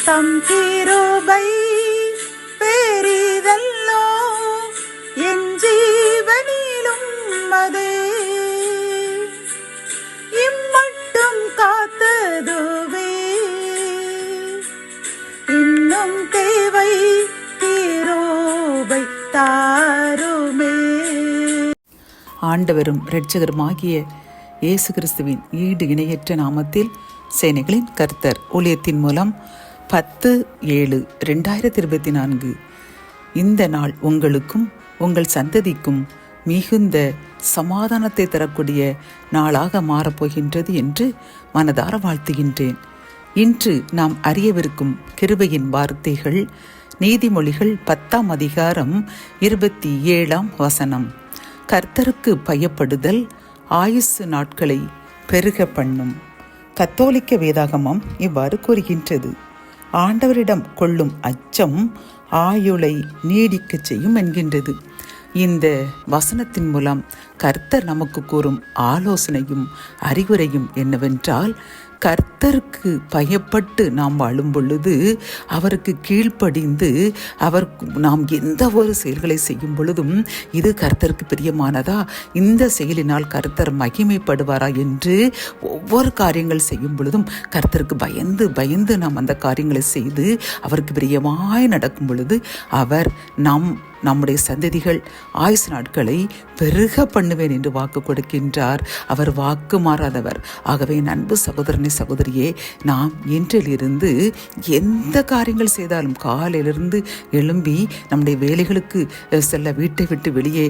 தம் கிருபை பெரிதல்லோ என் ஜீவனிலும் அதே இம்மட்டும் காத்ததுவே இன்னும் தேவை கிருபை தாருமே. ஆண்டவரும் இரட்சகருமாகிய இயேசு கிறிஸ்துவின் ஈடு இணையற்ற நாமத்தில் சேனைகளின் கர்த்தர் ஊழியத்தின் மூலம் 10/7/2024 இந்த நாள் உங்களுக்கும் உங்கள் சந்ததிக்கும் மிகுந்த சமாதானத்தை தரக்கூடிய நாளாக மாறப்போகின்றது என்று மனதார வாழ்த்துகின்றேன். இன்று நாம் அறியவிருக்கும் கிருபையின் வார்த்தைகள் நீதிமொழிகள் 10ஆம் அதிகாரம் 27ஆம் வசனம். கர்த்தருக்கு பயப்படுதல் ஆயுசு நாட்களை பெருக பண்ணும். கத்தோலிக்க வேதாகமம் இவ்வாறு கூறுகின்றது. ஆண்டவரிடம் கொள்ளும் அச்சம் ஆயுளை நீடிக்க செய்யும் என்கின்றது. இந்த வசனத்தின் மூலம் கர்த்தர் நமக்கு கூறும் ஆலோசனையும் அறிவுரையும் என்னவென்றால், கர்த்தருக்கு பயப்பட்டு நாம் வாழும் பொழுது, அவருக்கு கீழ்ப்படிந்து நாம் எந்த ஒரு செயல்களை செய்யும் பொழுதும் இது கர்த்தருக்கு பிரியமானதா, இந்த செயலினால் கர்த்தர் மகிமைப்படுவாரா என்று ஒவ்வொரு காரியங்கள் செய்யும் பொழுதும் கர்த்தருக்கு பயந்து பயந்து நாம் அந்த காரியங்களை செய்து அவருக்கு பிரியமாய் நடக்கும் பொழுது அவர் நம்முடைய சந்ததிகள் ஆயுசு நாட்களை பெருக பண்ணுவேன் என்று வாக்கு கொடுக்கின்றார். அவர் வாக்கு மாறாதவர். ஆகவே அன்பு சகோதரனை சகோதரியே, நாம் இன்றிலிருந்து எந்த காரியங்கள் செய்தாலும் காலையிலிருந்து எழும்பி நம்முடைய வேலைகளுக்கு செல்ல, வீட்டை விட்டு வெளியே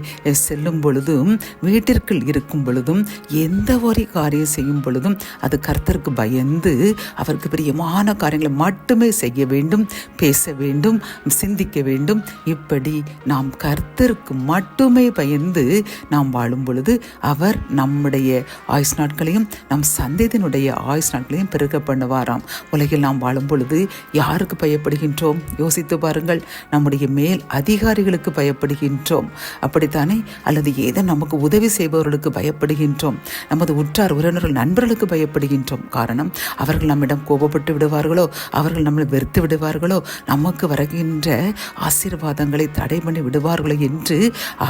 செல்லும் பொழுதும், வீட்டிற்குள் இருக்கும் பொழுதும், எந்த ஒரு காரியம் செய்யும் பொழுதும் அது கர்த்தருக்கு பயந்து அவருக்கு பிரியமான காரியங்களை மட்டுமே செய்ய வேண்டும், பேச வேண்டும், சிந்திக்க வேண்டும். இப்படி நாம் கர்த்தருக்கு மட்டுமே பயந்து நாம் வாழும் பொழுது அவர் நம்முடைய ஆயுசு நாட்களையும் நம் சந்ததியினுடைய ஆயுசு நாட்களையும் பெருக பண்ணுவாராம். உலகில் நாம் வாழும் பொழுது யாருக்கு பயப்படுகின்றோம்? யோசித்து பாருங்கள். நம்முடைய மேல் அதிகாரிகளுக்கு பயப்படுகின்றோம், அப்படித்தானே? அல்லது ஏதோ நமக்கு உதவி செய்பவர்களுக்கு பயப்படுகின்றோம், நமது உற்றார் உறவினர்கள் நண்பர்களுக்கு பயப்படுகின்றோம். காரணம், அவர்கள் நம்மிடம் கோபப்பட்டு விடுவார்களோ, அவர்கள் நம்மளை வெறுத்து விடுவார்களோ, நமக்கு வருகின்ற ஆசீர்வாதங்களை தடை பண்ணி விடுவார்களோ என்று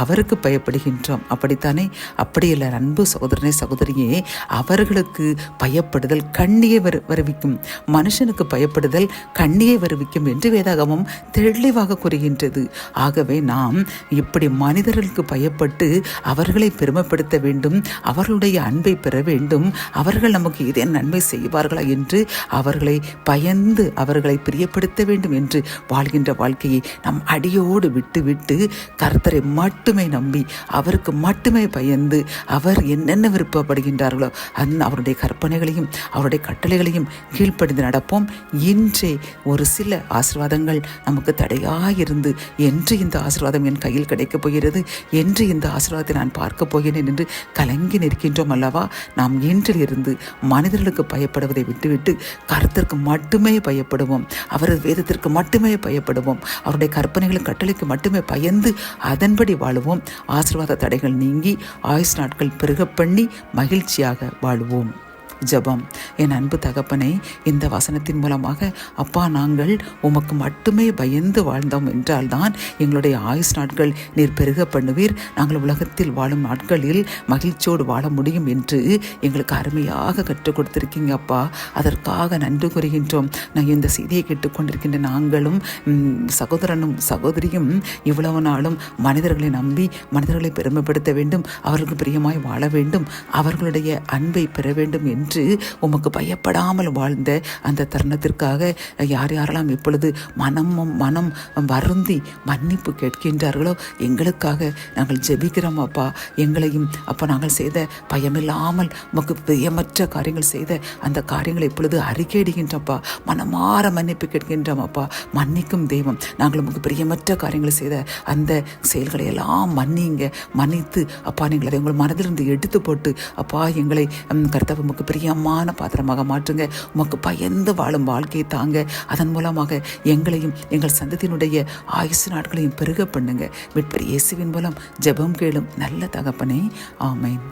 அவருக்கு பயப்படுகின்றோம். அப்படித்தானே? அப்படியில்லை அன்பு சகோதரனே சகோதரியே, அவர்களுக்கு பயப்படுதல் கண்ணியை வருவிக்கும், மனுஷனுக்கு பயப்படுதல் கண்ணியை வருவிக்கும் என்று வேதாகமம் தெளிவாக கூறுகின்றது. ஆகவே நாம் இப்படி மனிதர்களுக்கு பயப்பட்டு அவர்களை பெருமைப்படுத்த வேண்டும், அவர்களுடைய அன்பை பெற வேண்டும், அவர்கள் நமக்கு ஏதேனும் நன்மை செய்வார்களா என்று அவர்களை பயந்து அவர்களை பிரியப்படுத்த வேண்டும் என்று வாழ்கின்ற வாழ்க்கையை நம் அடியோடு விட்டு விட்டு கர்த்தரை மட்டுமே நம்பி அவருக்கு மட்டுமே பயந்து அவர் என்னென்ன விருப்பப்படுகின்றார்களோ அவருடைய கற்பனைகளையும் அவருடைய கட்டளைகளையும் கீழ்ப்படிந்து நடப்போம். இன்றே ஒரு சில ஆசீர்வாதங்கள் நமக்கு தடையாயிருந்து, என்று இந்த ஆசீர்வாதம் என் கையில் கிடைக்கப் போகிறது, என்று இந்த ஆசீர்வாதத்தை நான் பார்க்க போகிறேன் என்று கலங்கி நிற்கின்றோம் அல்லவா? நாம் இன்றிலிருந்து மனிதர்களுக்கு பயப்படுவதை விட்டுவிட்டு கர்த்தருக்கு மட்டுமே பயப்படுவோம், அவரது வேதத்திற்கு மட்டுமே பயப்படுவோம், அவருடைய கற்பனைகளும் கட்டளைக்கு மட்டுமே பயந்து அதன்படி வாழுவோம். ஆசீர்வாத தடைகள் நீங்கி ஆயுசு நாட்கள் பெருக பண்ணி மகிழ்ச்சியாக வாழுவோம். ஜெபம். என் அன்பு தகப்பனை, இந்த வசனத்தின் மூலமாக அப்பா, நாங்கள் உமக்கு மட்டுமே பயந்து வாழ்ந்தோம் என்றால்தான் எங்களுடைய ஆயுசு நாட்கள் நீர் பெருக பண்ணுவீர், நாங்கள் உலகத்தில் வாழும் நாட்களில் மகிழ்ச்சியோடு வாழ முடியும் என்று எங்களுக்கு அருமையாக கற்றுக் கொடுத்திருக்கீங்க அப்பா. அதற்காக நன்றி கூறுகின்றோம். நான் இந்த செய்தியை கேட்டுக்கொண்டிருக்கின்ற நாங்களும் சகோதரனும் சகோதரியும் இவ்வளவு நாளும் மனிதர்களை நம்பி மனிதர்களை பெருமைப்படுத்த வேண்டும், அவர்களுக்கு பிரியமாய் வாழ வேண்டும், அவர்களுடைய அன்பை பெற வேண்டும் என்று உமக்கு பயப்படாமல் வாழ்ந்த அந்த தருணத்திற்காக யார் யாரெல்லாம் இப்பொழுது மனம் வருந்தி மன்னிப்பு கேட்கின்றார்களோ எங்களுக்காக நாங்கள் ஜெபிக்கிறோம் அப்பா. எங்களையும் அப்பா, நாங்கள் செய்த பயமில்லாமல் உமக்கு பிரியமற்ற காரியங்கள் செய்த அந்த காரியங்களை இப்பொழுது அறிக்கையிடுகின்றப்பா, மனமாற மன்னிப்பு கேட்கின்றோம் அப்பா. மன்னிக்கும் தெய்வம், நாங்கள் உமக்கு பிரியமற்ற காரியங்களை செய்த அந்த செயல்களை எல்லாம் மன்னித்து அப்பா, நீங்கள் அதை உங்கள் மனதிலிருந்து எடுத்து போட்டு அப்பா, எங்களை கர்த்தாவே உமக்கு பிரியமான பாத்திரமாக மாற்றுங்க. உமக்கு பயந்து வாழும் வாழ்க்கையை தாங்க. அதன் மூலமாக எங்களையும் எங்கள் சந்ததியினுடைய ஆயுசு நாட்களையும் பெருக பண்ணுங்க. மீட்பர் இயேசுவின் மூலம் ஜெபம் கேளும் நல்ல தகப்பனே. ஆமென்.